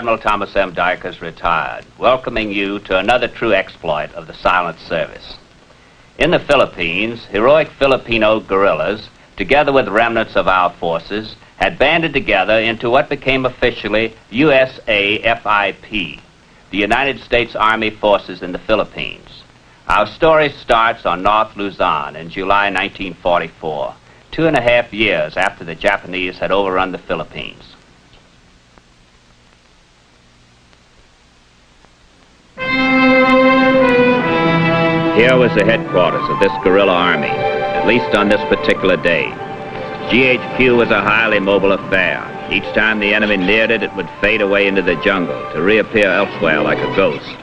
Admiral Thomas M. Dykers, retired, welcoming you to another true exploit of the silent service. In the Philippines, heroic Filipino guerrillas, together with remnants of our forces, had banded together into what became officially USAFIP, the United States Army Forces in the Philippines. Our story starts on North Luzon in July 1944, 2.5 years after the Japanese had overrun the Philippines. Here was the headquarters of this guerrilla army, at least on this particular day. GHQ was a highly mobile affair. Each time the enemy neared it, it would fade away into the jungle to reappear elsewhere like a ghost.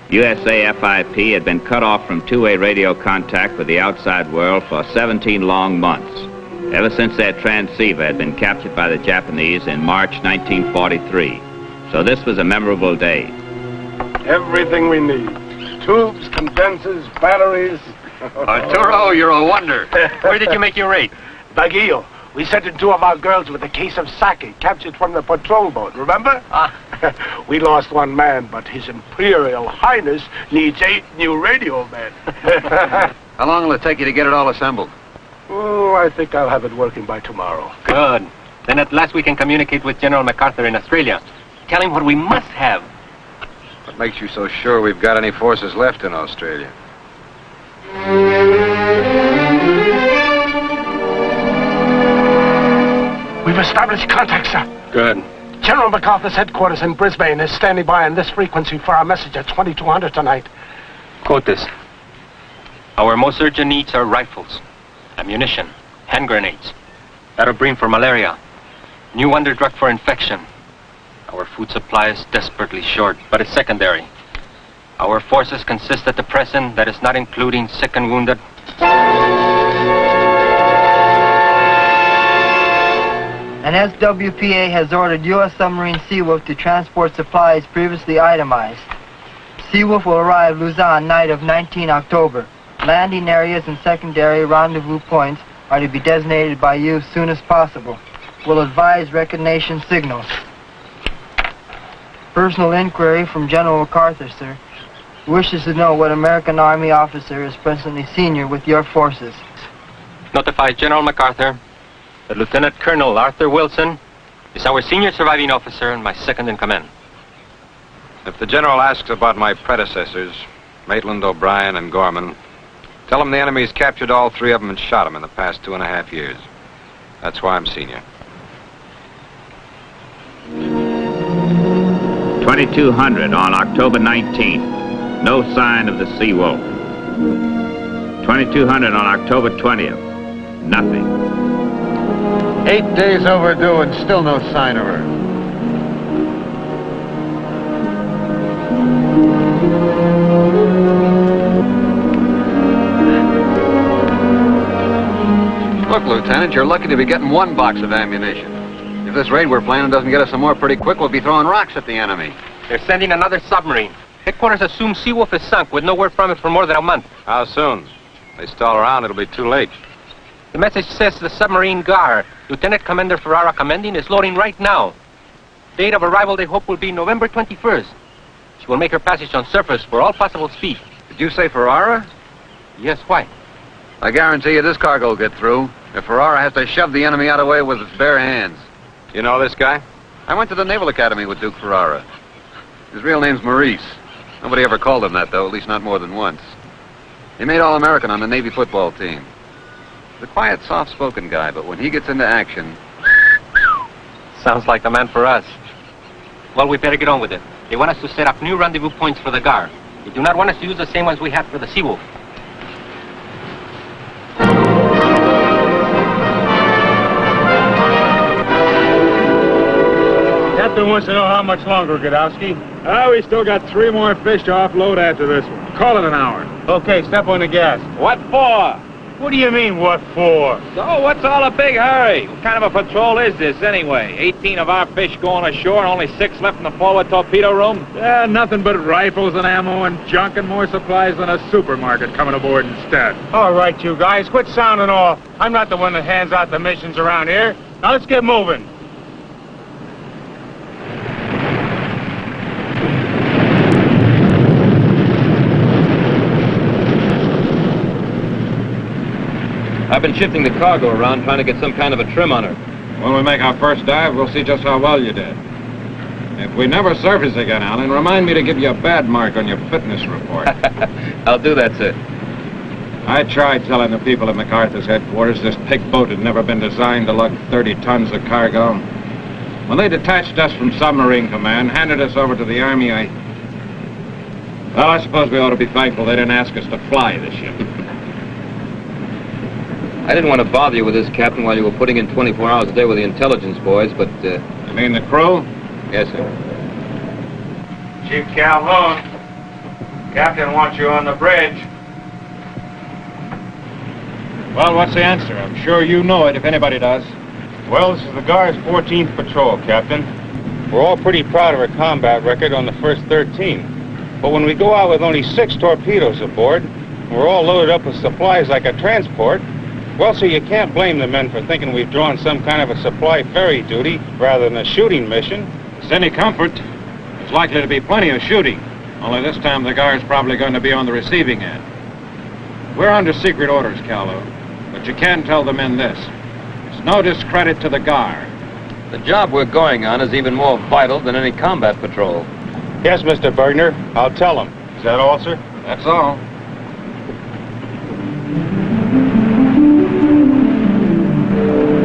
USAFIP had been cut off from two-way radio contact with the outside world for 17 long months, ever since their transceiver had been captured by the Japanese in March 1943. So this was a memorable day. Everything we need. Tubes, condensers, batteries. Arturo, you're a wonder. Where did you make your raid? Baguio. We sent in 2 of our girls with a case of sake captured from the patrol boat, remember? We lost 1 man, but His Imperial Highness needs 8 new radio men. How long will it take you to get it all assembled? Oh, I think I'll have it working by tomorrow. Good. Then at last we can communicate with General MacArthur in Australia. Tell him what we must have. What makes you so sure we've got any forces left in Australia? We've established contact, sir. Good. General MacArthur's headquarters in Brisbane is standing by on this frequency for our message at 2200 tonight. Quote this. Our most urgent needs are rifles, ammunition, hand grenades, Aerobrine for malaria, new wonder drug for infection. Our food supply is desperately short, but it's secondary. Our forces consist at the present, that is not including sick and wounded. An SWPA has ordered U.S. submarine Seawolf to transport supplies previously itemized. Seawolf will arrive Luzon night of 19 October. Landing areas and secondary rendezvous points are to be designated by you as soon as possible. We'll advise recognition signals. Personal inquiry from General MacArthur, sir. Wishes to know what American Army officer is presently senior with your forces. Notify General MacArthur that Lieutenant Colonel Arthur Wilson is our senior surviving officer and my second in command. If the general asks about my predecessors, Maitland, O'Brien, and Gorman, tell him the enemy's captured all 3 of them and shot them in the past 2.5 years. That's why I'm senior. 2200 on October 19th. No sign of the Seawolf. 2200 on October 20th. Nothing. 8 days overdue and still no sign of her. Look, Lieutenant, you're lucky to be getting 1 box of ammunition. If this raid we're planning doesn't get us some more pretty quick, we'll be throwing rocks at the enemy. They're sending another submarine. Headquarters assume Seawolf is sunk with no word from it for more than a month. How soon? If they stall around, it'll be too late. The message says the submarine Gar, Lieutenant Commander Ferrara commanding, is loading right now. Date of arrival they hope will be November 21st. She will make her passage on surface for all possible speed. Did you say Ferrara? Yes, why? I guarantee you this cargo will get through if Ferrara has to shove the enemy out of the way with its bare hands. You know this guy? I went to the Naval Academy with Duke Ferrara. His real name's Maurice. Nobody ever called him that, though, at least not more than once. He made All-American on the Navy football team. He's a quiet, soft-spoken guy, but when he gets into action... Sounds like the man for us. Well, we better get on with it. They want us to set up new rendezvous points for the Gar. They do not want us to use the same ones we had for the Seawolf. Captain wants to know how much longer, Godowski. We still got 3 more fish to offload after this one. Call it an hour. Okay, step on the gas. What for? What do you mean, what for? So, what's all the big hurry? What kind of a patrol is this, anyway? 18 of our fish going ashore and only 6 left in the forward torpedo room? Yeah, nothing but rifles and ammo and junk and more supplies than a supermarket coming aboard instead. All right, you guys, quit sounding off. I'm not the one that hands out the missions around here. Now let's get moving. I've been shifting the cargo around, trying to get some kind of a trim on her. When we make our first dive, we'll see just how well you did. If we never surface again, Alan, remind me to give you a bad mark on your fitness report. I'll do that, sir. I tried telling the people at MacArthur's headquarters this pig boat had never been designed to lug 30 tons of cargo. When they detached us from submarine command, handed us over to the Army, I suppose we ought to be thankful they didn't ask us to fly the ship. I didn't want to bother you with this, Captain, while you were putting in 24 hours a day with the intelligence boys, but, You mean the crew? Yes, sir. Chief Calhoun, Captain wants you on the bridge. Well, what's the answer? I'm sure you know it if anybody does. Well, this is the Gar's 14th patrol, Captain. We're all pretty proud of our combat record on the first 13. But when we go out with only 6 torpedoes aboard, we're all loaded up with supplies like a transport, well, so you can't blame the men for thinking we've drawn some kind of a supply ferry duty rather than a shooting mission. If it's any comfort, there's likely to be plenty of shooting. Only this time the Gar's probably going to be on the receiving end. We're under secret orders, Calhoun. But you can tell the men this. It's no discredit to the Gar. The job we're going on is even more vital than any combat patrol. Yes, Mr. Bergner, I'll tell them. Is that all, sir? That's all.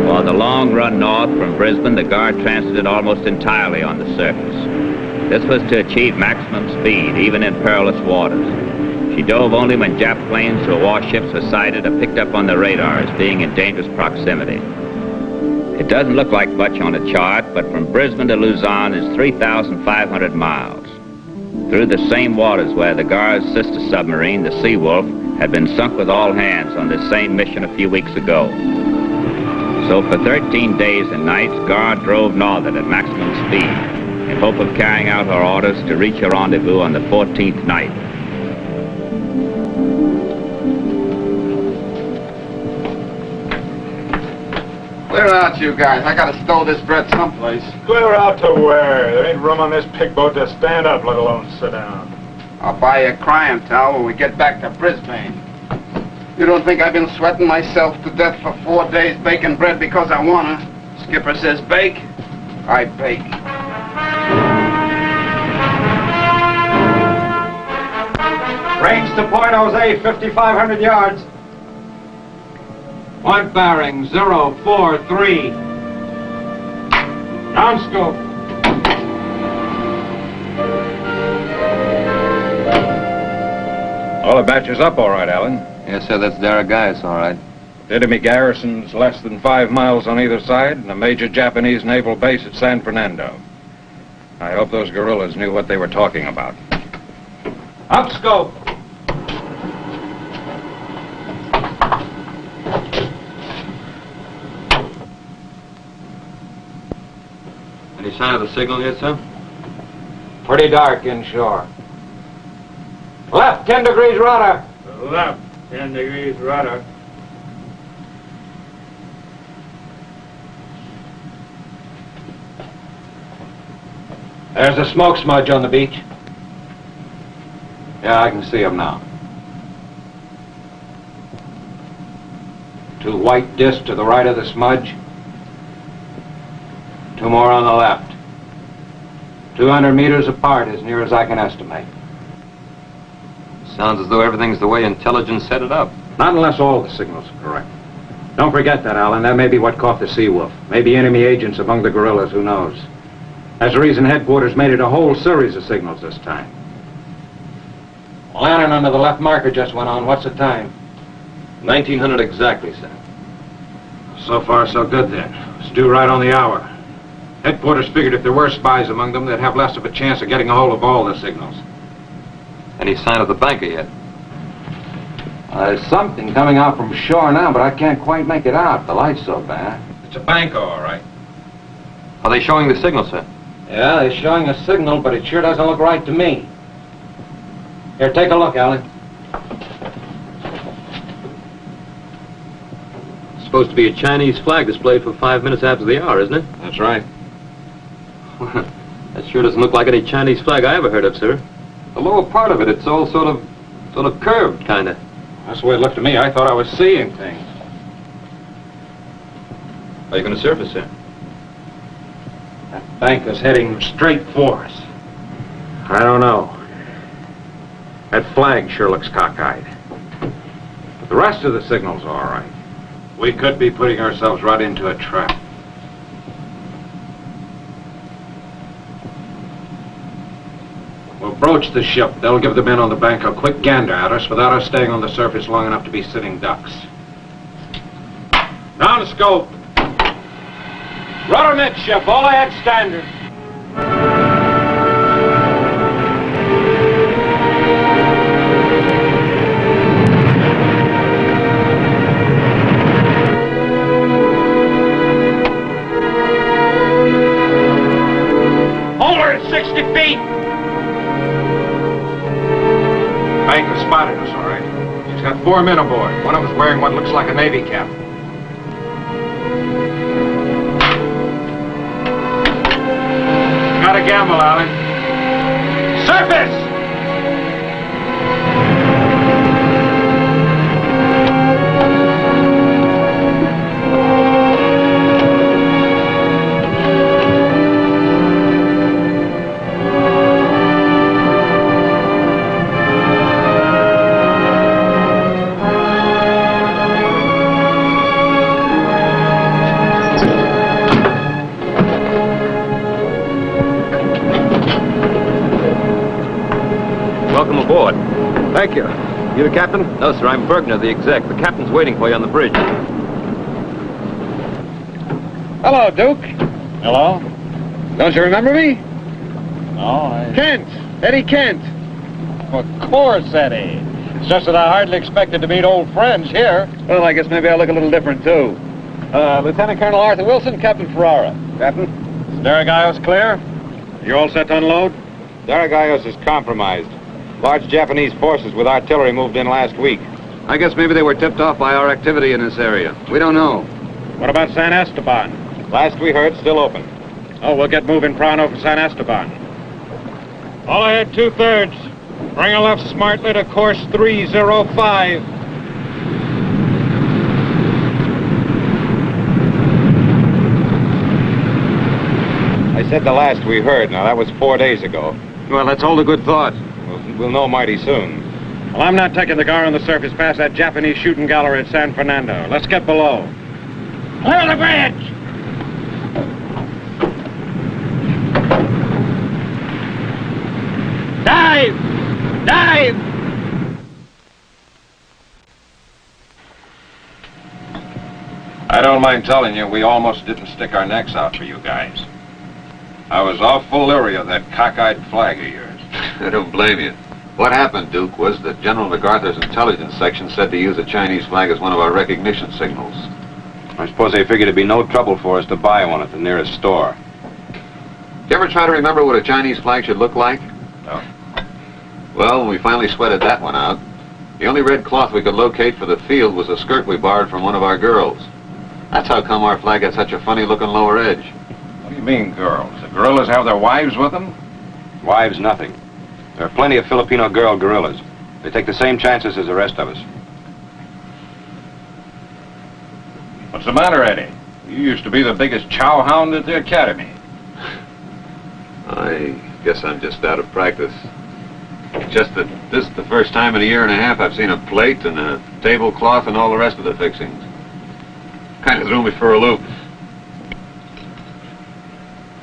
For the long run north from Brisbane, the Gar transited almost entirely on the surface. This was to achieve maximum speed, even in perilous waters. She dove only when Jap planes or warships were sighted or picked up on the radar as being in dangerous proximity. It doesn't look like much on a chart, but from Brisbane to Luzon is 3,500 miles. Through the same waters where the Gar's sister submarine, the Seawolf, had been sunk with all hands on this same mission a few weeks ago. So for 13 days and nights, Gar drove northward at maximum speed in hope of carrying out her orders to reach her rendezvous on the 14th night. Clear out, you guys. I gotta stow this bread someplace. Clear out to where? There ain't room on this pig boat to stand up, let alone sit down. I'll buy you a crying towel when we get back to Brisbane. You don't think I've been sweating myself to death for 4 days baking bread because I wanna? Skipper says bake, I bake. Range to Point Jose, 5,500 yards. Point bearing 043. Down scope. All the batches up all right, Alan. Yes, sir, that's Daragais, all right. Enemy garrisons less than 5 miles on either side and a major Japanese naval base at San Fernando. I hope those guerrillas knew what they were talking about. Up scope. Any sign of the signal yet, sir? Pretty dark inshore. Left 10 degrees rudder. Left 10 degrees rudder. There's a smoke smudge on the beach. Yeah, I can see him now. 2 white discs to the right of the smudge. 2 more on the left. 200 meters apart, as near as I can estimate. Sounds as though everything's the way intelligence set it up. Not unless all the signals are correct. Don't forget that, Alan. That may be what caught the Seawolf. Maybe enemy agents among the guerrillas, who knows? That's the reason headquarters made it a whole series of signals this time. Lantern under the left marker just went on. What's the time? 1900 exactly, sir. So far, so good then. It's due right on the hour. Headquarters figured if there were spies among them, they'd have less of a chance of getting a hold of all the signals. Any sign of the banker yet? There's something coming out from shore now, but I can't quite make it out. The light's so bad. It's a banker, all right. Are they showing the signal, sir? Yeah, they're showing a signal, but it sure doesn't look right to me. Here, take a look, Alan. It's supposed to be a Chinese flag displayed for 5 minutes after the hour, isn't it? That's right. That sure doesn't look like any Chinese flag I ever heard of, sir. The lower part of it, it's all sort of curved, kind of. That's the way it looked to me. I thought I was seeing things. Are you going to surface in? That bank is heading straight for us. I don't know. That flag sure looks cockeyed. But the rest of the signal's all right. We could be putting ourselves right into a trap. We'll broach the ship. They'll give the men on the bank a quick gander at us without us staying on the surface long enough to be sitting ducks. Down scope. Rudder midship, all ahead standard. Hold her at 60 feet! Bank has spotted us, all right. She's got 4 men aboard. One of us wearing what looks like a Navy cap. Gotta gamble, Alan. Surface! Welcome aboard. Thank you. You the captain? No, sir, I'm Bergner, the exec. The captain's waiting for you on the bridge. Hello, Duke. Hello? Don't you remember me? No, Kent. Eddie Kent. Of course, Eddie. It's just that I hardly expected to meet old friends here. Well, I guess maybe I look a little different, too. Lieutenant Colonel Arthur Wilson, Captain Ferrara. Captain? Is Darigaios clear? You all set to unload? Darigaios is compromised. Large Japanese forces with artillery moved in last week. I guess maybe they were tipped off by our activity in this area. We don't know. What about San Esteban? Last we heard, still open. Oh, we'll get moving Prano for San Esteban. All ahead, 2/3. Bring a left smartly to course 305. I said the last we heard. Now, that was 4 days ago. Well, let's hold a good thought. We'll know mighty soon. Well, I'm not taking the Gar on the surface past that Japanese shooting gallery at San Fernando. Let's get below. Clear the bridge! Dive! Dive! I don't mind telling you, we almost didn't stick our necks out for you guys. I was awful leery of that cockeyed flag of yours. I don't blame you. What happened, Duke, was that General MacArthur's intelligence section said to use a Chinese flag as one of our recognition signals. I suppose they figured it'd be no trouble for us to buy one at the nearest store. Did you ever try to remember what a Chinese flag should look like? No. Well, when we finally sweated that one out, the only red cloth we could locate for the field was a skirt we borrowed from one of our girls. That's how come our flag had such a funny-looking lower edge. What do you mean, girls? The guerrillas have their wives with them? Wives, nothing. There are plenty of Filipino girl guerrillas. They take the same chances as the rest of us. What's the matter, Eddie? You used to be the biggest chow hound at the academy. I guess I'm just out of practice. Just that this is the first time in a year and a half I've seen a plate and a tablecloth and all the rest of the fixings. Kind of threw me for a loop.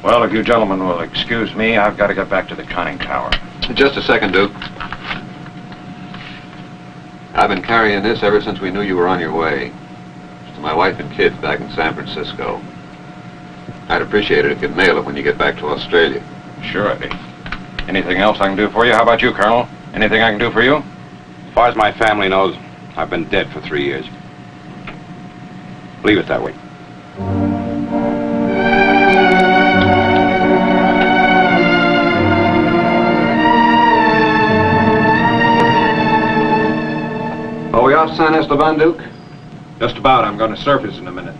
Well, if you gentlemen will excuse me, I've got to get back to the conning tower. Just a second, Duke. I've been carrying this ever since we knew you were on your way. To my wife and kids back in San Francisco. I'd appreciate it if you'd mail it when you get back to Australia. Sure, Eddie. Anything else I can do for you? How about you, Colonel? Anything I can do for you? As far as my family knows, I've been dead for 3 years. Leave it that way. Are we off San Esteban, Duke? Just about. I'm going to surface in a minute.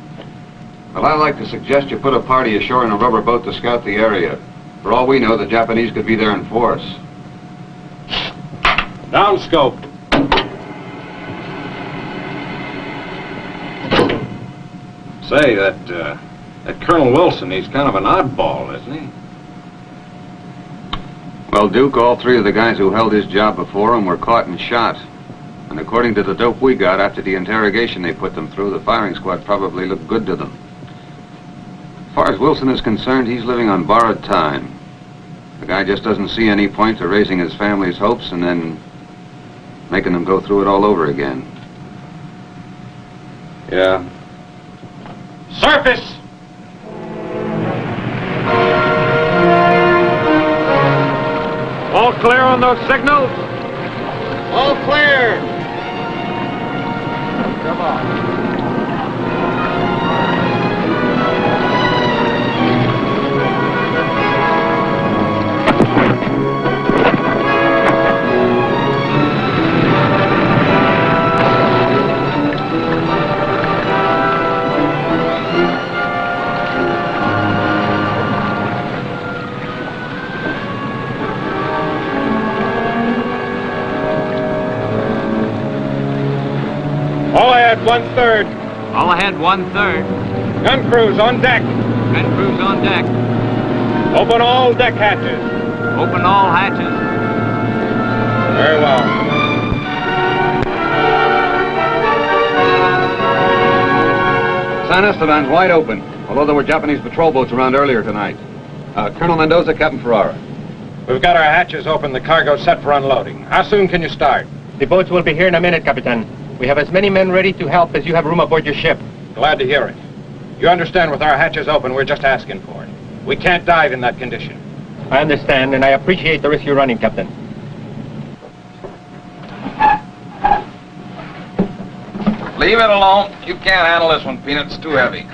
Well, I'd like to suggest you put a party ashore in a rubber boat to scout the area. For all we know, the Japanese could be there in force. Down scope. Say, that Colonel Wilson, he's kind of an oddball, isn't he? Well, Duke, all three of the guys who held his job before him were caught and shot. And according to the dope we got after the interrogation they put them through, the firing squad probably looked good to them. As far as Wilson is concerned, he's living on borrowed time. The guy just doesn't see any point to raising his family's hopes and then making them go through it all over again. Yeah. Surface! All clear on those signals? All clear! Come on. All ahead, 1/3. All ahead, 1/3. Gun crews on deck. Gun crews on deck. Open all deck hatches. Open all hatches. Very well. San Esteban's wide open, although there were Japanese patrol boats around earlier tonight. Colonel Mendoza, Captain Ferrara. We've got our hatches open, the cargo set for unloading. How soon can you start? The boats will be here in a minute, Capitan. We have as many men ready to help as you have room aboard your ship. Glad to hear it. You understand, with our hatches open, we're just asking for it. We can't dive in that condition. I understand, and I appreciate the risk you're running, Captain. Leave it alone. You can't handle this one, Peanut. It's too heavy.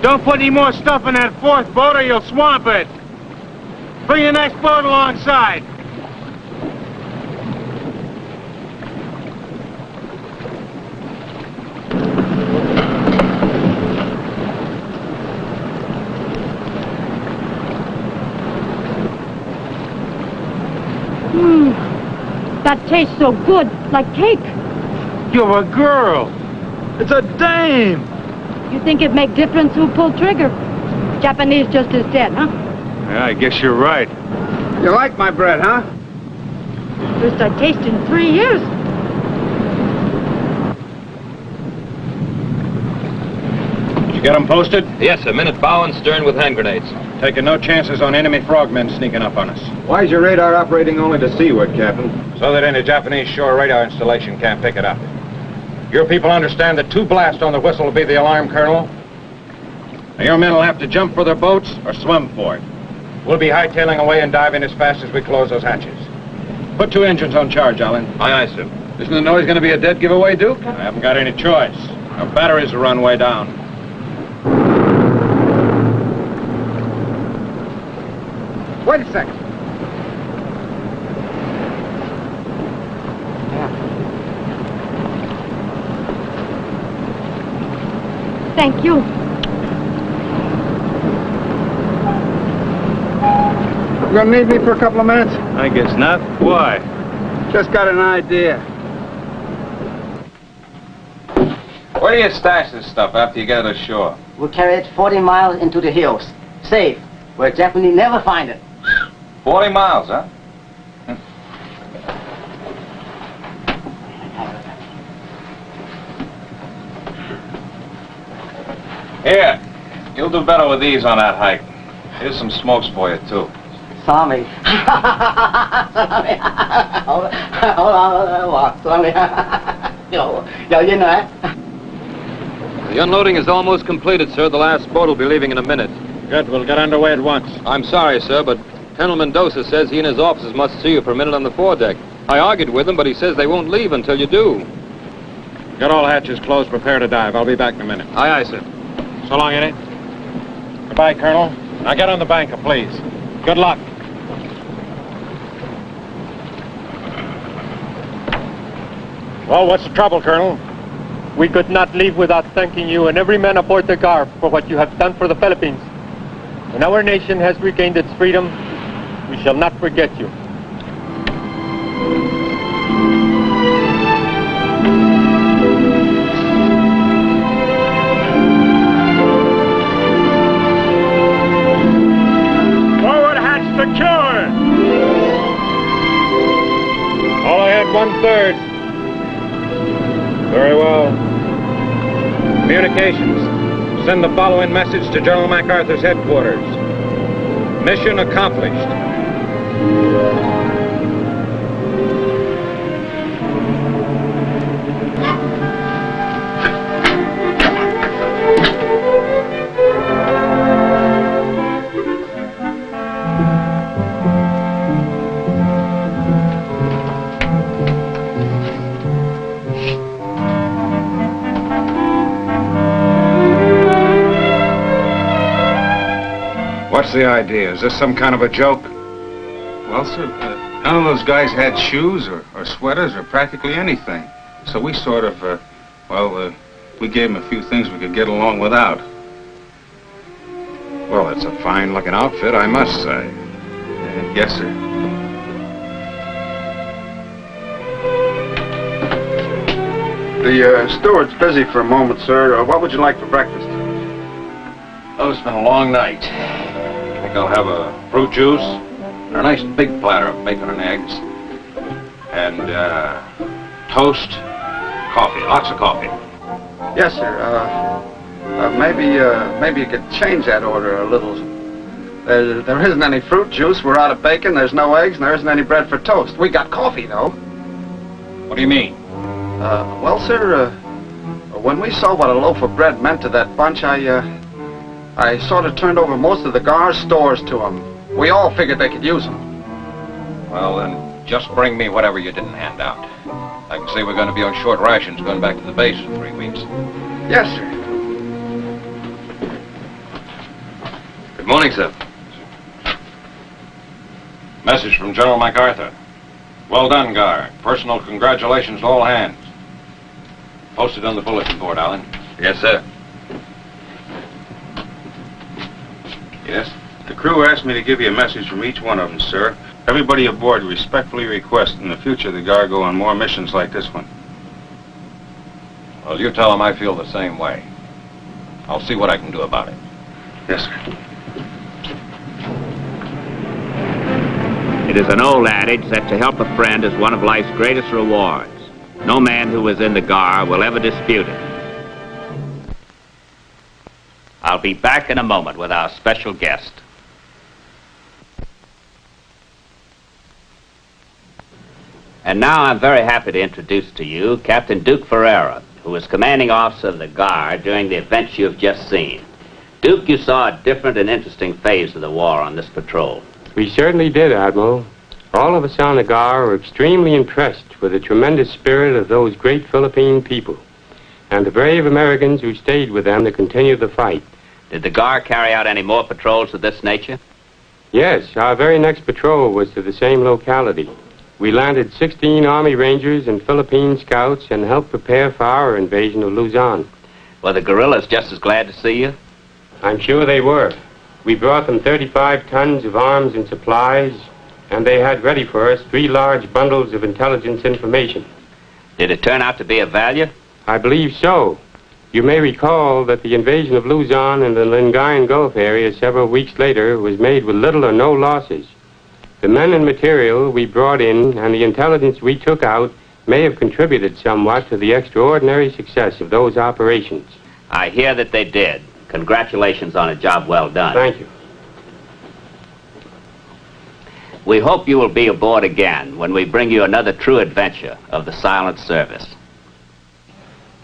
Don't put any more stuff in that fourth boat or you'll swamp it. Bring the next boat alongside. That tastes so good, like cake. You're a girl. It's a dame. You think it make difference who pulled trigger? Japanese just as dead, huh? Yeah, I guess you're right. You like my bread, huh? First I taste in 3 years. Did you get them posted? Yes, sir. Men at bow and stern with hand grenades. Taking no chances on enemy frogmen sneaking up on us. Why is your radar operating only to seaward, Captain? So that any Japanese shore radar installation can't pick it up. Your people understand that 2 blasts on the whistle will be the alarm, Colonel? Now, your men will have to jump for their boats or swim for it. We'll be hightailing away and diving as fast as we close those hatches. Put 2 engines on charge, Allen. Aye, aye, sir. Isn't it always going to be a dead giveaway, Duke? I haven't got any choice. Our batteries will run way down. Wait a second. Thank you. You gonna need me for a couple of minutes? I guess not. Why? Just got an idea. Where do you stash this stuff after you get it ashore? We carry it 40 miles into the hills. Safe, where Japanese never find it. 40 miles, huh? Here, you'll do better with these on that hike. Here's some smokes for you, too. Sorry. The unloading is almost completed, sir. The last boat will be leaving in a minute. Good, we'll get underway at once. I'm sorry, sir, but Colonel Mendoza says he and his officers must see you for a minute on the foredeck. I argued with him, but he says they won't leave until you do. Get all hatches closed, prepare to dive. I'll be back in a minute. Aye, aye, sir. So long, Eddie. Goodbye, Colonel. Now get on the banker, please. Good luck. Well, what's the trouble, Colonel? We could not leave without thanking you and every man aboard the Gar for what you have done for the Philippines. When our nation has regained its freedom, we shall not forget you. Forward hatch secure! All ahead, 1/3. Very well. Communications. Send the following message to General MacArthur's headquarters. Mission accomplished. What's the idea? Is this some kind of a joke? Well, sir, none of those guys had shoes or sweaters or practically anything. So we sort of, we gave them a few things we could get along without. Well, it's a fine-looking outfit, I must say. Yes, sir. The steward's busy for a moment, sir. What would you like for breakfast? Oh, it's been a long night. I think I'll have a fruit juice and a nice big platter of bacon and eggs. And, toast, coffee, lots of coffee. Yes, sir. Maybe you could change that order a little. There isn't any fruit juice. We're out of bacon. There's no eggs, and there isn't any bread for toast. We got coffee, though. What do you mean? Well, sir, when we saw what a loaf of bread meant to that bunch, I sort of turned over most of the Gar stores to them. We all figured they could use them. Well, then, just bring me whatever you didn't hand out. I can see we're going to be on short rations going back to the base in 3 weeks. Yes, sir. Good morning, sir. Message from General MacArthur. Well done, Gar. Personal congratulations to all hands. Posted on the bulletin board, Alan. Yes, sir. Yes? The crew asked me to give you a message from each one of them, sir. Everybody aboard respectfully requests in the future the Gar go on more missions like this one. Well, you tell them I feel the same way. I'll see what I can do about it. Yes, sir. It is an old adage that to help a friend is one of life's greatest rewards. No man who is in the Gar will ever dispute it. I'll be back in a moment with our special guest. And now I'm very happy to introduce to you Captain Duke Ferreira, who was commanding officer of the Gar during the events you have just seen. Duke, you saw a different and interesting phase of the war on this patrol. We certainly did, Admiral. All of us on the Gar were extremely impressed with the tremendous spirit of those great Philippine people and the brave Americans who stayed with them to continue the fight. Did the Gar carry out any more patrols of this nature? Yes, our very next patrol was to the same locality. We landed 16 Army Rangers and Philippine Scouts and helped prepare for our invasion of Luzon. Were the guerrillas just as glad to see you? I'm sure they were. We brought them 35 tons of arms and supplies, and they had ready for us 3 large bundles of intelligence information. Did it turn out to be of value? I believe so. You may recall that the invasion of Luzon and the Lingayen Gulf area several weeks later was made with little or no losses. The men and material we brought in and the intelligence we took out may have contributed somewhat to the extraordinary success of those operations. I hear that they did. Congratulations on a job well done. Thank you. We hope you will be aboard again when we bring you another true adventure of the silent service.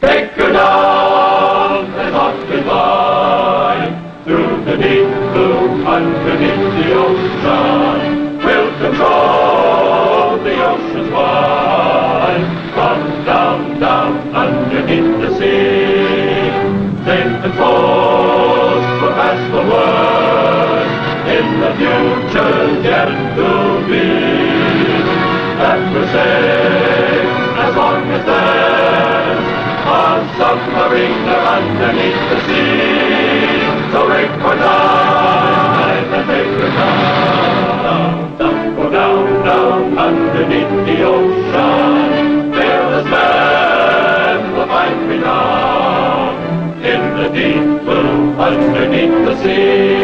Take her down and off goodbye through the deep blue underneath the ocean. We'll control the oceans wide. Come down, down underneath the sea. Safe and foes will pass the word in the future yet to be. That we're safe as long as there's a there underneath the sea. So rig for dive and take her down. Down, go down, down underneath the ocean. Fearless men will find me now. In the deep blue underneath the sea.